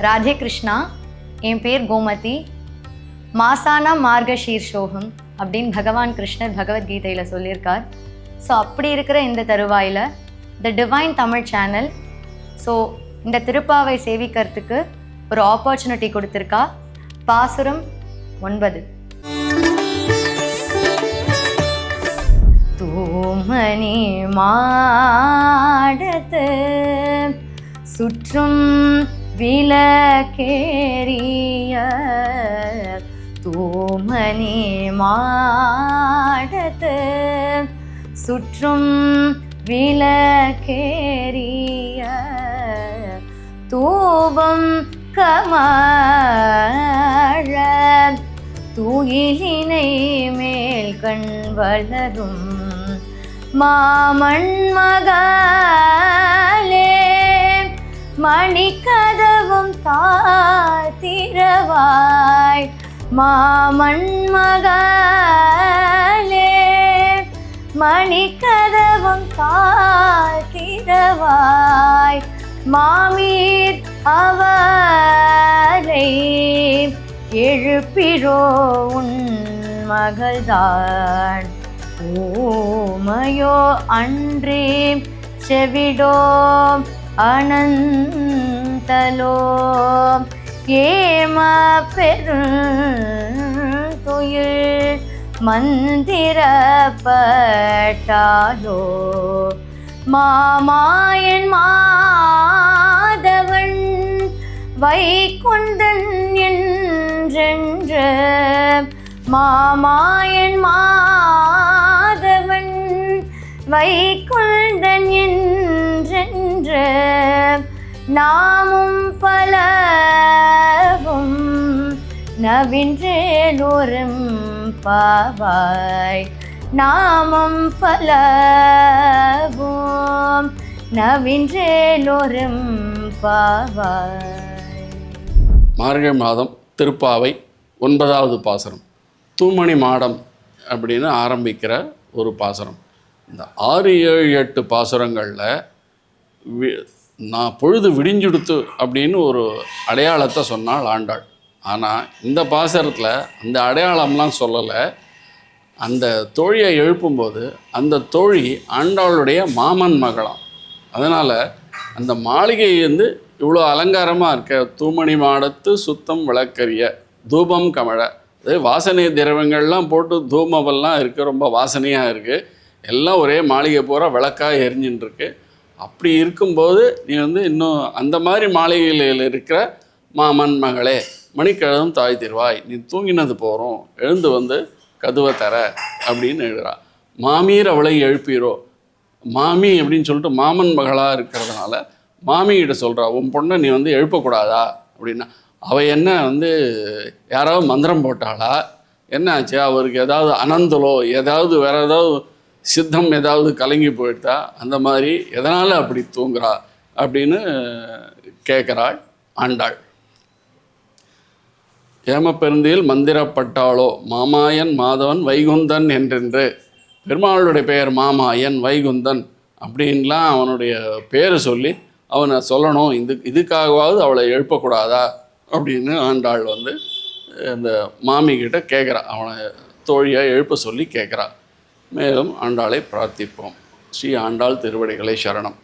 ராதே கிருஷ்ணா. என் பேர் கோமதி. மாசானா மார்கஷீர்ஷோகம் அப்படின்னு பகவான் கிருஷ்ணர் பகவத்கீதையில் சொல்லியிருக்கார். ஸோ அப்படி இருக்கிற இந்த தருவாயில் த டிவைன் தமிழ் சேனல் இந்த திருப்பாவை சேவிக்கிறதுக்கு ஒரு ஆப்பர்ச்சுனிட்டி கொடுத்துருக்கா. பாசுரம் 9. தூமணி மாடத்து சுற்றும் விளக்கேறிய தூமணி மாடத்து சுற்றும் விளக்கேறிய தூபம் கமழ தூயிலினை மேல் கண் வளரும் மாமண் மகளே மணிக்கதவும் தாழ்த்திரவாய் மாமண் மகளே மணிக்கதவும் தாழ்த்திரவாய் மாமீர் அவரை எழுப்பிரோ உன் மகள்தான் ஊமையோ அன்றே செவிடோ அனந்தலோ ஏம பெருந்துயில் மந்திரப்பட்டாலோ மாமாயன் மாதவன் வைகுந்தன் என்றென்ற மாமாயன் மாதவன் வைகுந்தன் என்றென்ற நாமும் பலவும் நவின்றேலோரும் பாவாய் நாமம் பலவும் நவின்றேலோரும் பாவாய். மார்கழி மாதம் திருப்பாவை 9வது பாசுரம். தூமணி மாடம் அப்படின்னு ஆரம்பிக்கிற ஒரு பாசுரம். இந்த 6, 7, 8 பாசுரங்களில் நான் பொழுது விடிஞ்சுடுத்து அப்படின்னு ஒரு அடையாளத்தை சொன்னாள் ஆண்டாள். ஆனால் இந்த பாசுரத்தில் அந்த அடையாளம்லாம் சொல்லலை. அந்த தோழியை எழுப்பும்போது அந்த தோழி ஆண்டாளுடைய மாமன் மகளாம். அதனால் அந்த மாளிகை இவ்வளோ அலங்காரமாக இருக்க தூமணி மாடத்து சுத்தம் விளக்கரிய தூபம் கமழ, அது வாசனை திரவங்கள்லாம் போட்டு தூமமெல்லாம் இருக்குது, ரொம்ப வாசனையாக இருக்குது. எல்லாம் ஒரே மாளிகை பூரா விளக்காக எரிஞ்சுட்டுருக்கு. அப்படி இருக்கும்போது நீ இன்னும் அந்த மாதிரி மாளிகையில் இருக்கிற மாமன் மகளே மணிக்கழுதும் தாய் திருவாய், நீ தூங்கினது போகிறோம், எழுந்து கதுவை தர அப்படின்னு எழுதுறா. மாமீர் அவளை எழுப்பீரோ, மாமி அப்படின்னு சொல்லிட்டு மாமன் மகளாக இருக்கிறதுனால மாமிகிட்ட சொல்கிறா, உன் பொண்ணை நீ எழுப்பக்கூடாதா அப்படின்னா. அவள் என்ன யாராவது மந்திரம் போட்டாளா, என்ன ஆச்சு, அவருக்கு ஏதாவது அனந்தலோ ஏதாவது வேறு ஏதாவது சித்தம் ஏதாவது கலங்கி போயிட்டா, அந்த மாதிரி எதனால் அப்படி தூங்குறா அப்படின்னு கேட்குறாள் ஆண்டாள். ஏமப்பெருந்தியில் மந்திரப்பட்டாளோ மாமாயன் மாதவன் வைகுந்தன் என்றென்று. பெருமாளுடைய பெயர் மாமாயன் வைகுந்தன் அப்படின்லாம் அவனுடைய பேரை சொல்லி அவனை சொல்லணும், இதுக்காகவாவது அவளை எழுப்பக்கூடாதா அப்படின்னு ஆண்டாள் இந்த மாமிகிட்ட கேட்குறா. அவனை தோழியை எழுப்ப சொல்லி கேட்குறா. மேலும் ஆண்டாளை பிரார்த்திப்போம். ஸ்ரீ ஆண்டாள் திருவடிகளை சரணம்.